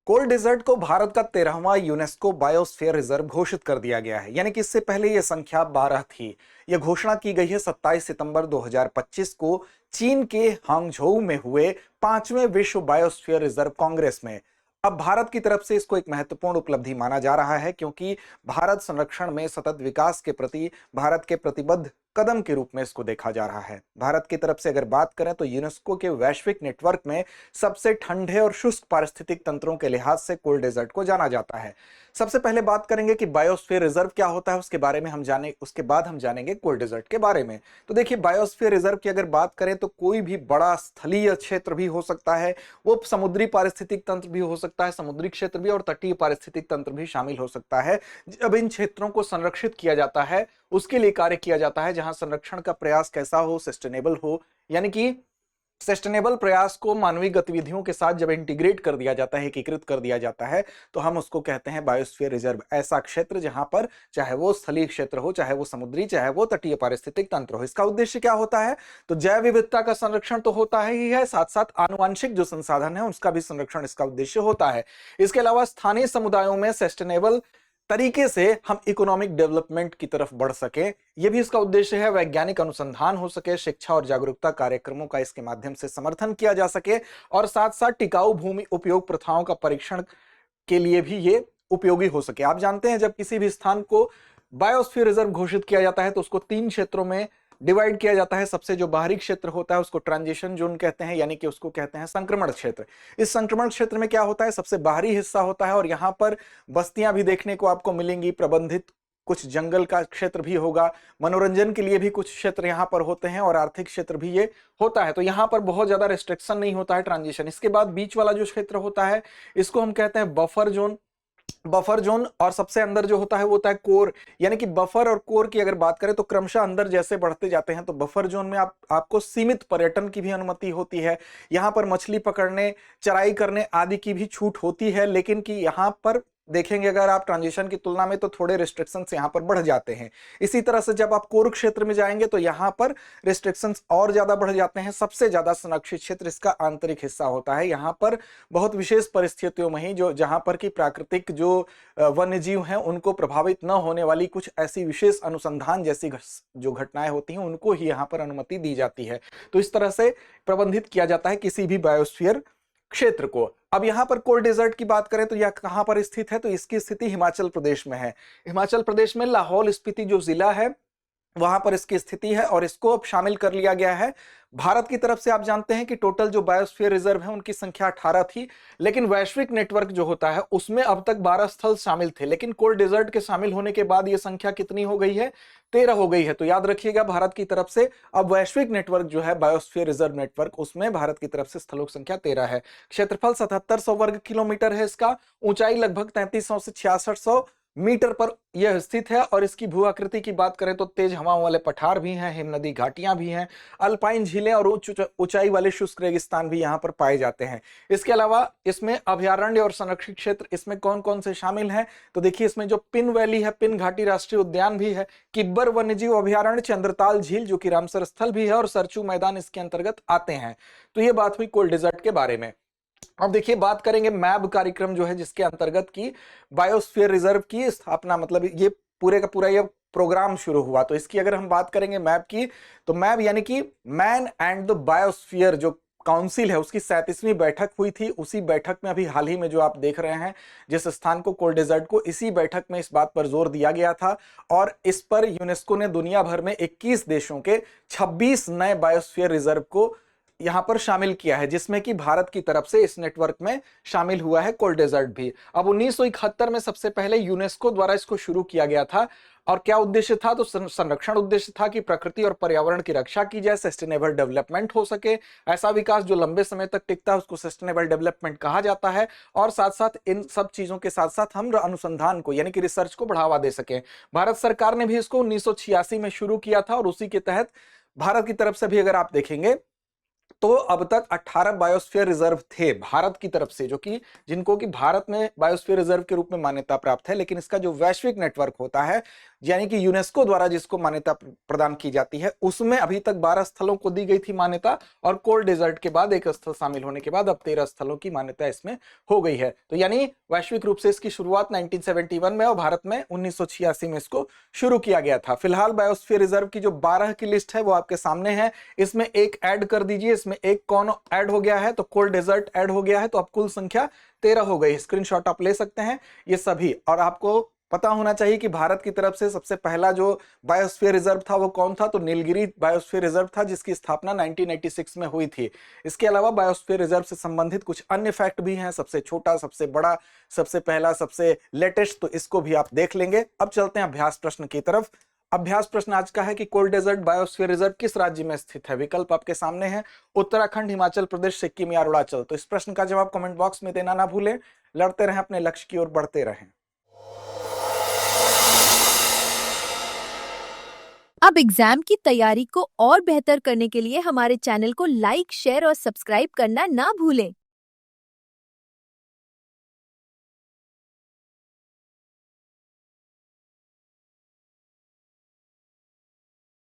Cold desert को भारत का 13वां UNESCO biosphere reserve घोषित कर दिया गया है, यानी कि इससे पहले यह संख्या 12 थी। यह घोषणा की गई है 27 सितंबर 2025 को चीन के हांगझोउ में हुए 5वें विश्व बायोस्फीयर रिजर्व कांग्रेस में। अब भारत की तरफ से इसको एक महत्वपूर्ण उपलब्धि माना जा रहा है, क्योंकि भारत संरक्षण में सतत विकास के प्रति भारत के प्रतिबद्ध कदम के रूप में इसको देखा जा रहा है। भारत की तरफ से अगर बात करें तो यूनेस्को के वैश्विक नेटवर्क में सबसे ठंडे और शुष्क पारिस्थितिक तंत्रों के लिहाज से कोल्ड डेजर्ट को जाना जाता है। सबसे पहले बात करेंगे कि बायोस्फीयर रिजर्व क्या होता है, उसके बारे में हम जाने, उसके बाद हम जानेंगे कोल्ड डेजर्ट के बारे में। तो देखिए, बायोस्फीयर रिजर्व की अगर बात करें तो कोई भी बड़ा स्थलीय क्षेत्र भी हो सकता है, वो समुद्री पारिस्थितिक तंत्र भी हो सकता है, समुद्री क्षेत्र भी और तटीय पारिस्थितिक तंत्र भी शामिल हो सकता है। जब इन क्षेत्रों को संरक्षित किया जाता है, उसके लिए कार्य किया जाता है, जहां संरक्षण का प्रयास कैसा हो, सस्टेनेबल हो, यानी कि सस्टेनेबल प्रयास को मानवीय गतिविधियों के साथ जब इंटीग्रेट कर दिया जाता है, एकीकृत कर दिया जाता है, तो हम उसको कहते हैं बायोस्फीयर रिजर्व। ऐसा क्षेत्र जहां पर चाहे वो स्थलीय क्षेत्र हो, चाहे वो समुद्री, चाहे वो तटीय पारिस्थितिक तंत्र हो। इसका उद्देश्य क्या होता है? तो जैव विविधता का संरक्षण तो होता ही है, साथ साथ आनुवांशिक जो संसाधन है उसका भी संरक्षण इसका उद्देश्य होता है। इसके अलावा स्थानीय समुदायों में सस्टेनेबल तरीके से हम इकोनॉमिक डेवलपमेंट की तरफ बढ़ सके, यह भी इसका उद्देश्य है। वैज्ञानिक अनुसंधान हो सके, शिक्षा और जागरूकता कार्यक्रमों का इसके माध्यम से समर्थन किया जा सके, और साथ साथ टिकाऊ भूमि उपयोग प्रथाओं का परीक्षण के लिए भी ये उपयोगी हो सके। आप जानते हैं, जब किसी भी स्थान को बायोस्फीयर रिजर्व घोषित किया जाता है तो उसको 3 क्षेत्रों में डिवाइड किया जाता है। सबसे जो बाहरी क्षेत्र होता है उसको ट्रांजिशन जोन कहते हैं, यानी कि उसको कहते हैं संक्रमण क्षेत्र। इस संक्रमण क्षेत्र में क्या होता है? सबसे बाहरी हिस्सा होता है और यहां पर बस्तियां भी देखने को आपको मिलेंगी, प्रबंधित कुछ जंगल का क्षेत्र भी होगा, मनोरंजन के लिए भी कुछ क्षेत्र यहां पर होते हैं और आर्थिक क्षेत्र भी ये होता है। तो यहां पर बहुत ज्यादा रिस्ट्रिक्शन नहीं होता है, ट्रांजिशन। इसके बाद बीच वाला जो क्षेत्र होता है इसको हम कहते हैं बफर जोन। बफर जोन और सबसे अंदर जो होता है वो होता है कोर, यानी कि बफर और कोर की अगर बात करें तो क्रमशः अंदर जैसे बढ़ते जाते हैं तो बफर जोन में आपको सीमित पर्यटन की भी अनुमति होती है। यहां पर मछली पकड़ने, चराई करने आदि की भी छूट होती है, लेकिन कि यहां पर देखेंगे अगर आप ट्रांजिशन की तुलना में तो थोड़े रिस्ट्रिक्शंस यहां पर बढ़ जाते हैं। इसी तरह से जब आप कोर क्षेत्र में जाएंगे तो यहां पर रिस्ट्रिक्शंस और ज्यादा बढ़ जाते हैं। सबसे ज्यादा संरक्षित क्षेत्र इसका आंतरिक हिस्सा होता है। यहां पर बहुत विशेष परिस्थितियों में ही जो जहां पर की प्राकृतिक जो वन्य जीव हैं उनको प्रभावित न होने वाली कुछ ऐसी विशेष अनुसंधान जैसी जो घटनाएं होती हैं उनको ही यहां पर अनुमति दी जाती है। तो इस तरह से प्रबंधित किया जाता है किसी भी बायोस्फीयर क्षेत्र को। अब यहां पर कोल्ड डेजर्ट की बात करें तो यह कहां पर स्थित है? तो इसकी स्थिति हिमाचल प्रदेश में है। हिमाचल प्रदेश में लाहौल स्पीति जो जिला है वहां पर इसकी स्थिति है और इसको अब शामिल कर लिया गया है। भारत की तरफ से आप जानते हैं कि टोटल जो बायोस्फीयर रिजर्व है उनकी संख्या 18 थी, लेकिन वैश्विक नेटवर्क जो होता है उसमें अब तक 12 स्थल शामिल थे। लेकिन कोल्ड डेजर्ट के शामिल होने के बाद यह संख्या कितनी हो गई है? 13 हो गई है। तो याद रखिएगा, भारत की तरफ से अब वैश्विक नेटवर्क जो है बायोस्फीयर रिजर्व नेटवर्क, उसमें भारत की तरफ से स्थलों की संख्या 13 है। क्षेत्रफल 7700 वर्ग किलोमीटर है इसका, ऊंचाई लगभग 3300 से 6600 मीटर पर यह स्थित है। और इसकी भू आकृति की बात करें तो तेज हवाओं वाले पठार भी हैं, हिमनदी घाटियां भी हैं, अल्पाइन झीलें और ऊंचाई वाले शुष्क रेगिस्तान भी यहां पर पाए जाते हैं। इसके अलावा इसमें अभयारण्य और संरक्षित क्षेत्र इसमें कौन कौन से शामिल हैं? तो देखिए, इसमें जो पिन वैली है, पिन घाटी राष्ट्रीय उद्यान भी है, किब्बर वन्यजीव अभयारण्य, चंद्रताल झील जो कि रामसर स्थल भी है, और सरचू मैदान इसके अंतर्गत आते हैं। तो ये बात हुई कोल्ड डेजर्ट के बारे में। अब देखिए, बात करेंगे मैब कार्यक्रम जो है जिसके अंतर्गत की बायोस्फीयर रिजर्व की स्थापना, मतलब ये पूरे का पूरा ये प्रोग्राम शुरू हुआ। तो इसकी अगर हम बात करेंगे मैब की, तो मैब यानी कि मैन एंड द बायोस्फीयर जो काउंसिल है उसकी 37वीं बैठक हुई थी। उसी बैठक में अभी हाल ही में जो आप देख रहे हैं जिस स्थान को, कोल्ड डेजर्ट को, इसी बैठक में इस बात पर जोर दिया गया था और इस पर यूनेस्को ने दुनिया भर में 21 देशों के 26 नए बायोस्फीयर रिजर्व को यहां पर शामिल किया है, जिसमें कि भारत की तरफ से इस नेटवर्क में शामिल हुआ है कोल्ड डेजर्ट भी। अब 1971 में सबसे पहले यूनेस्को द्वारा इसको शुरू किया गया था। और क्या उद्देश्य था? तो संरक्षण उद्देश्य था कि प्रकृति और पर्यावरण की रक्षा की जाए, सस्टेनेबल डेवलपमेंट हो सके। ऐसा विकास जो लंबे समय तक टिकता है उसको सस्टेनेबल डेवलपमेंट कहा जाता है। और साथ साथ इन सब चीजों के साथ साथ हम अनुसंधान को, यानी कि रिसर्च को बढ़ावा दे सके। भारत सरकार ने भी इसको 1986 में शुरू किया था और उसी के तहत भारत की तरफ से भी अगर आप देखेंगे तो अब तक 18 बायोस्फीयर रिजर्व थे भारत की तरफ से, जो कि जिनको कि भारत में बायोस्फीयर रिजर्व के रूप में मान्यता प्राप्त है। लेकिन इसका जो वैश्विक नेटवर्क होता है, यानी कि यूनेस्को द्वारा जिसको मान्यता प्रदान की जाती है, उसमें अभी तक 12 स्थलों को दी गई थी मान्यता, और कोल्ड डेजर्ट के बाद एक स्थल शामिल होने के बाद अब 13 स्थलों की मान्यता इसमें हो गई है। तो यानी वैश्विक रूप से इसकी शुरुआत 1971 में और भारत में 1986 में इसको शुरू किया गया था। फिलहाल बायोस्फीयर रिजर्व की जो 12 की लिस्ट है वो आपके सामने है। इसमें एक ऐड कर दीजिए, इसमें एक कौन ऐड हो गया है तो कोल्ड डेजर्ट ऐड हो गया है, तो अब कुल संख्या 13 हो गई। स्क्रीनशॉट आप ले सकते हैं ये सभी। और आपको पता होना चाहिए कि भारत की तरफ से सबसे पहला जो बायोस्फीयर रिजर्व था वो कौन था, तो नीलगिरी बायोस्फीयर रिजर्व था, जिसकी स्थापना 1986 में हुई थी। इसके अलावा बायोस्फीयर रिजर्व से संबंधित कुछ अन्य फैक्ट भी हैं, सबसे छोटा, सबसे बड़ा, सबसे पहला, सबसे लेटेस्ट, तो इसको भी आप देख लेंगे। अब चलते हैं अभ्यास प्रश्न की तरफ। अभ्यास प्रश्न आज का है कि कोल्ड डेजर्ट बायोस्फीयर रिजर्व किस राज्य में स्थित है। विकल्प आपके सामने हैं, उत्तराखंड, हिमाचल प्रदेश, सिक्किम या अरुणाचल। तो इस प्रश्न का जवाब कमेंट बॉक्स में देना ना भूलें। लड़ते रहें, अपने लक्ष्य की ओर बढ़ते रहें। अब एग्जाम की तैयारी को और बेहतर करने के लिए हमारे चैनल को लाइक, शेयर और सब्सक्राइब करना ना भूलें।